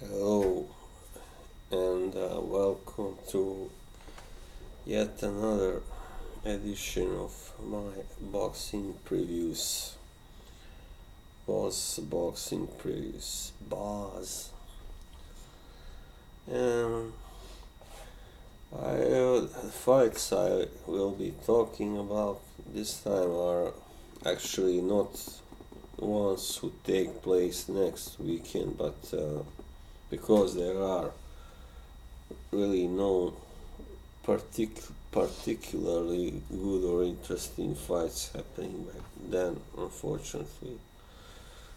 Hello and welcome to yet another edition of my boxing previews. Boxing previews. Boss. And the fights I will be talking about this time are actually not ones who take place next weekend, but because there are really no particularly good or interesting fights happening back then, unfortunately.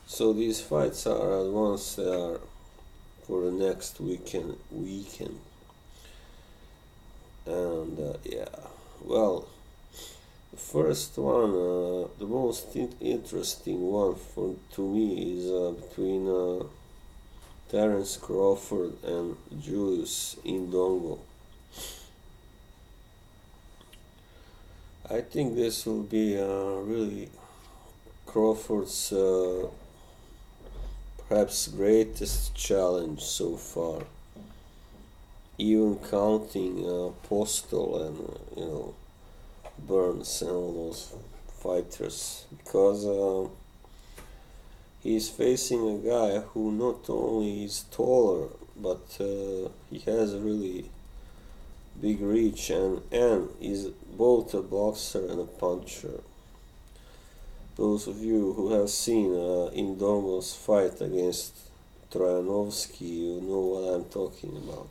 So these fights are the ones that are for the next weekend. And well, the first one, the most interesting one to me is between Terence Crawford and Julius Indongo. I think this will be really Crawford's perhaps greatest challenge so far, even counting Postal and Burns and all those fighters, because he's facing a guy who not only is taller, but he has a really big reach and is both a boxer and a puncher. Those of you who have seen Indongo's fight against Trojanovski, you know what I'm talking about.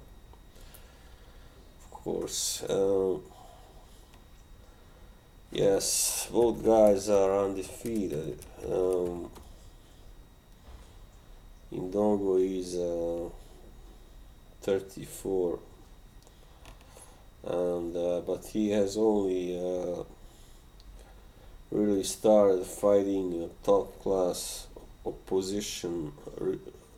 Of course. Yes, both guys are undefeated. Indongo is 34, and but he has only really started fighting top class opposition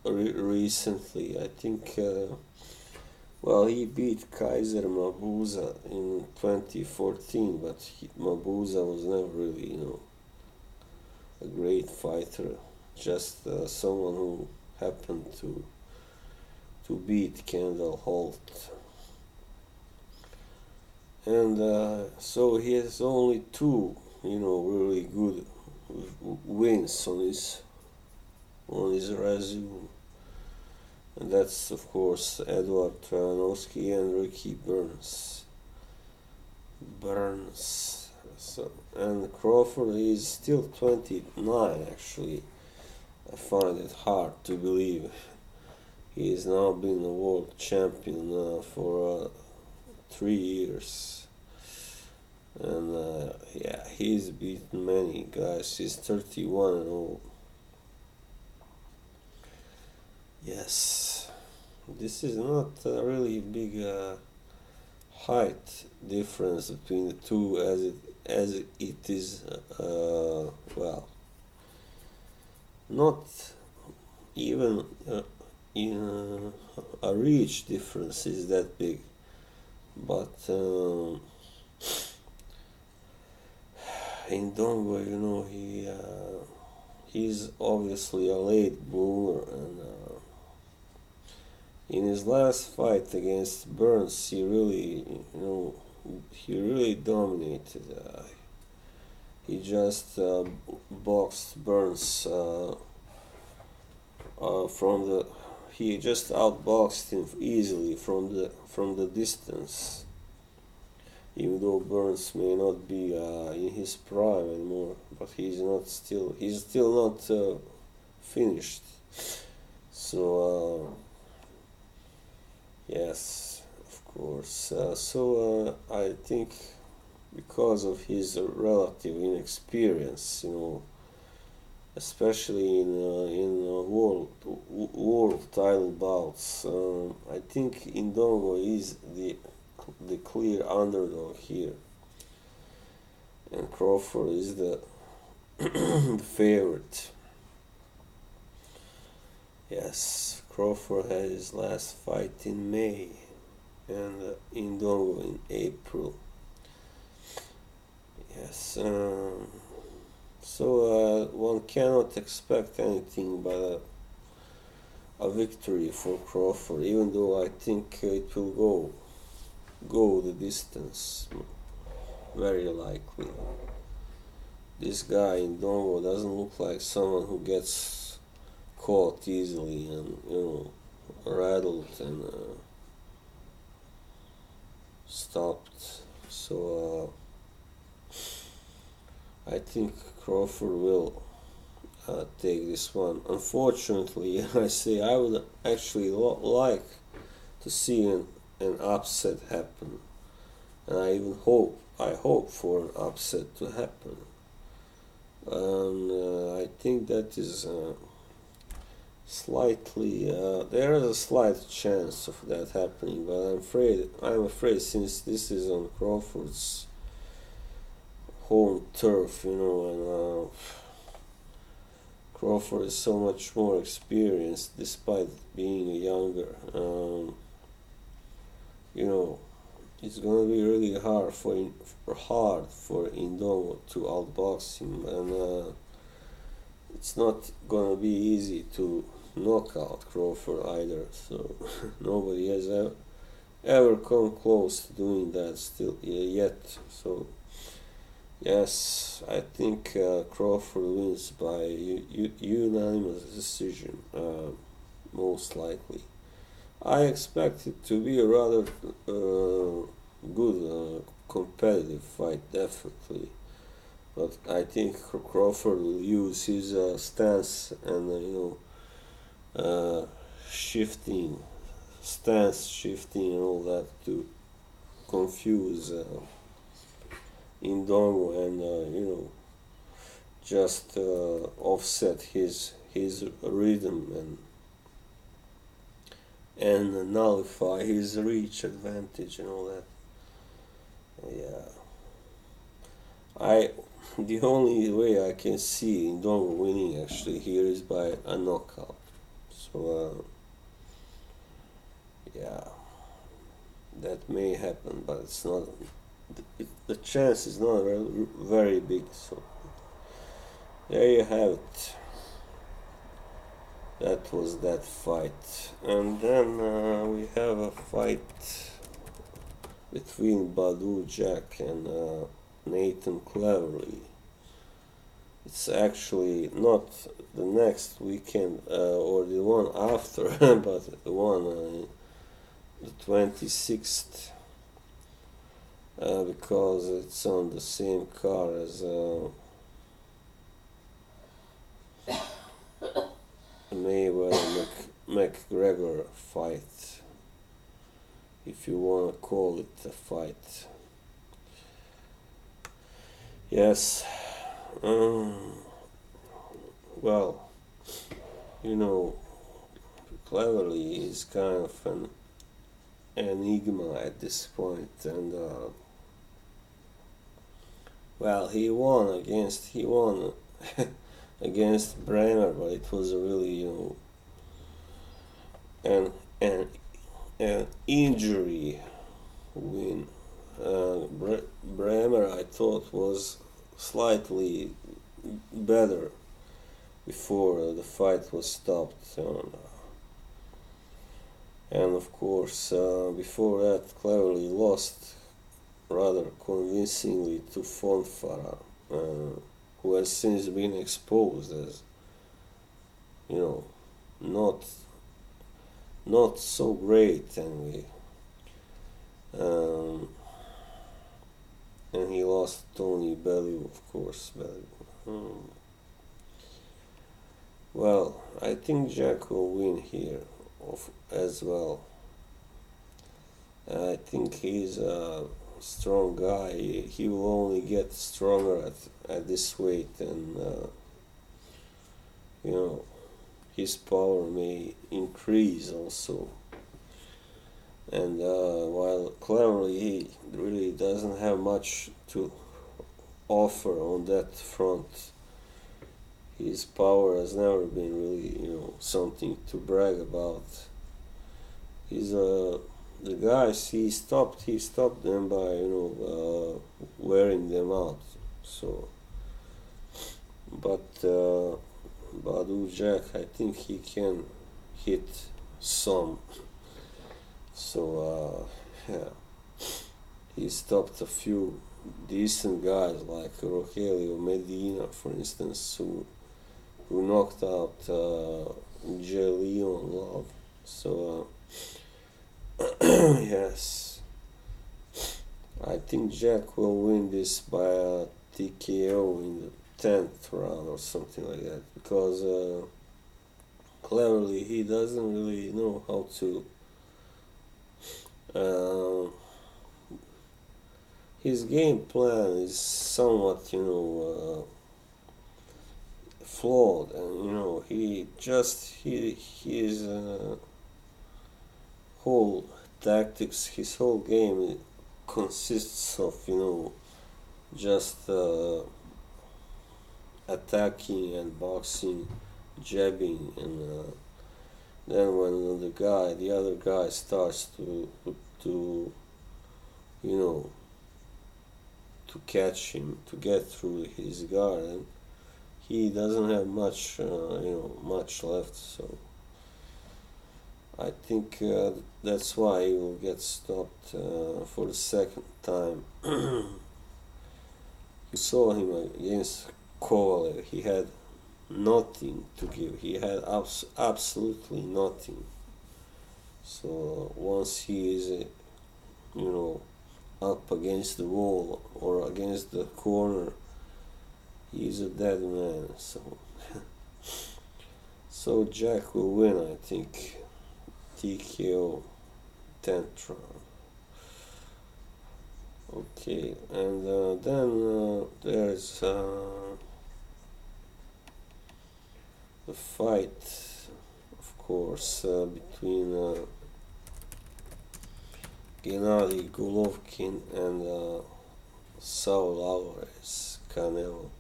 recently. I think he beat Kaiser Mabuza in 2014, but Mabuza was never really a great fighter, just someone who happened to beat Kendall Holt. And so he has only two really good wins on his resume, and that's of course Edward Trojanovski and Ricky Burns. So, and Crawford is still 29 actually. I find it hard to believe he has now been a world champion for 3 years. And he's beaten many guys. He's 31 and old. Yes, this is not a really big height difference between the two, as it is not even in a reach difference is that big, but Indongo, he's obviously a late bloomer, and in his last fight against Burns, he really dominated. He just boxed Burns he just outboxed him easily from the distance. Even though Burns may not be in his prime anymore, but he's still not finished. So yes, of course. I think because of his relative inexperience, especially in world title bouts, I think Indongo is the clear underdog here, and Crawford is the favorite. Yes, Crawford had his last fight in May, and Indongo in April. Yes, so one cannot expect anything but a victory for Crawford, even though I think it will go the distance, very likely. This guy Indongo doesn't look like someone who gets caught easily and rattled and stopped. So I think Crawford will take this one. Unfortunately, I would actually like to see an upset happen, and I hope for an upset to happen. And I think that is slightly there is a slight chance of that happening, but I'm afraid since this is on Crawford's home turf, and Crawford is so much more experienced despite being younger. It's gonna be really hard for Indongo to outbox him, and it's not gonna be easy to knock out Crawford either. So nobody has ever come close to doing that still yet. So yes, I think Crawford wins by unanimous decision, most likely. I expect it to be a rather good competitive fight, definitely. But I think Crawford will use his stance and shifting and all that to confuse Indongo and just offset his rhythm and nullify his reach advantage and all that. Yeah. The only way I can see Indongo winning actually here is by a knockout. So yeah, that may happen, but it's not. The chance is not very big. So there you have it. That was that fight, and then we have a fight between Badu Jack and Nathan Cleverly. It's actually not the next weekend or the one after, but the one the 26th, because it's on the same card as Mayweather McGregor fight, if you want to call it a fight. Yes. Well, Cleverly is kind of an enigma at this point, and well, he won against Bremer, but it was really an injury win. Bremer, I thought, was slightly better before the fight was stopped, and of course before that Cleverly lost rather convincingly to Fonfara, who has since been exposed as not so great anyway. And he lost Tony Bellew, of course. Well, I think Jack will win here as well. I think he's a strong guy. He will only get stronger at this weight, and his power may increase also. And while Cleverly, he really doesn't have much to offer on that front. His power has never been really, something to brag about. He's the guys he stopped them by wearing them out. So, but Badu Jack, I think he hit some. So yeah, he stopped a few decent guys like Rogelio Medina, for instance, who knocked out Leon Love. So yes, I think Jack will win this by a TKO in the 10th round or something like that, because cleverly he doesn't really know how to his game plan is somewhat flawed, and his whole tactics, his whole game consists of just attacking and boxing, jabbing, and then when the other guy starts to to catch him, to get through his guard, and he doesn't have much left. So I think that's why he will get stopped for the second time. You saw him against Kovalev. He had nothing to give. He had absolutely nothing. So once he is, up against the wall or against the corner, he's a dead man. So Jack will win, I think. TKO 10th round. Okay, and then there's the fight, of course, between Gennady Golovkin and Saul Alvarez Canelo.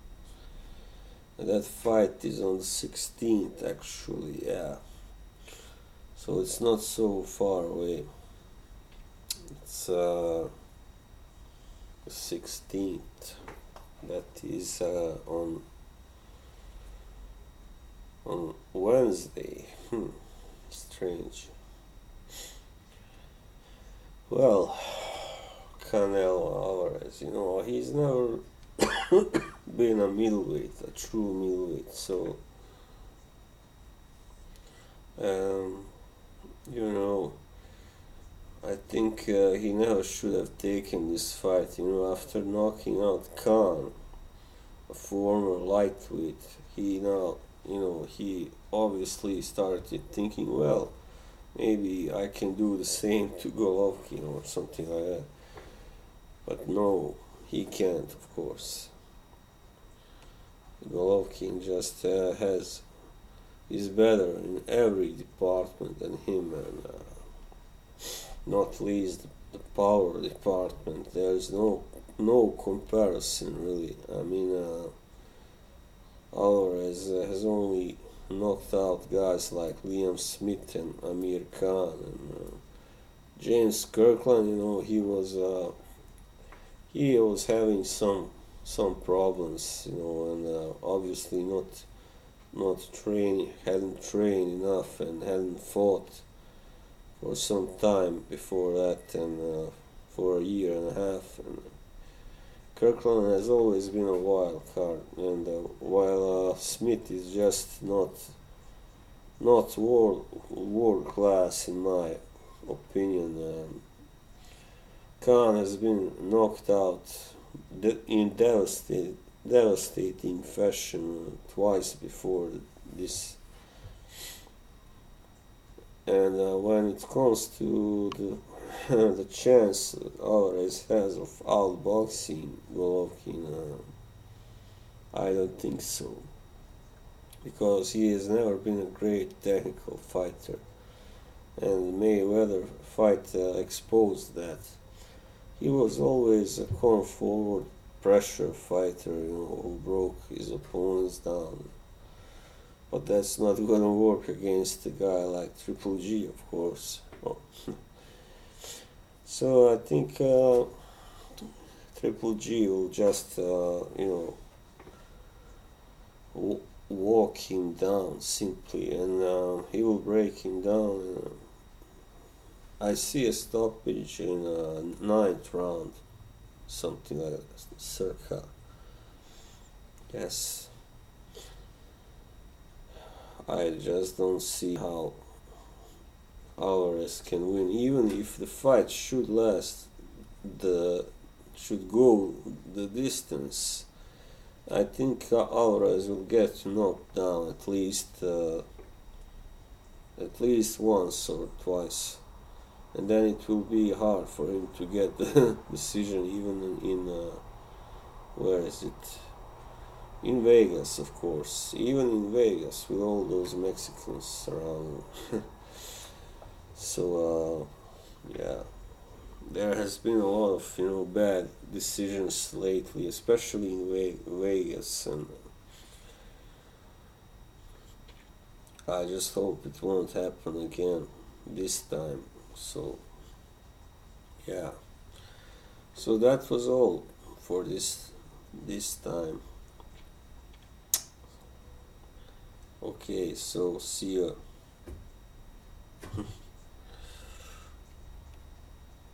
And that fight is on the 16th, actually, yeah. So it's not so far away. It's the 16th. That is on Wednesday. Strange. Well, Canelo Alvarez, he's never been a middleweight, a true middleweight. So, I think he never should have taken this fight. After knocking out Khan, a former lightweight, he obviously started thinking, well, maybe I can do the same to Golovkin or something like that. But no, he can't, of course. Golovkin just is better in every department than him, and not least the power department. There's no comparison, really. I mean, Alvarez has only knocked out guys like Liam Smith and Amir Khan and James Kirkland. He was having some problems, and obviously hadn't trained enough and hadn't fought for some time before that, and for a year and a half. And Kirkland has always been a wild card, and while Smith is just not world class in my opinion. Khan has been knocked out in devastating fashion twice before this. And when it comes to the chance Alvarez has of outboxing Golovkin, I don't think so, because he has never been a great technical fighter, and Mayweather fight exposed that. He was always a come forward pressure fighter, who broke his opponents down. But that's not gonna work against a guy like Triple G, of course. So I think Triple G will just, walk him down simply, and he will break him down. I see a stoppage in ninth round, something like that, circa. Yes, I just don't see how Alvarez can win, even if the fight should last, the should go the distance. I think Alvarez will get knocked down at least once or twice, and then it will be hard for him to get the decision, even in where is it? In Vegas, of course. Even in Vegas, with all those Mexicans around. So yeah, there has been a lot of bad decisions lately, especially in Vegas, and I just hope it won't happen again this time. So yeah, so that was all for this time. Okay, so see ya.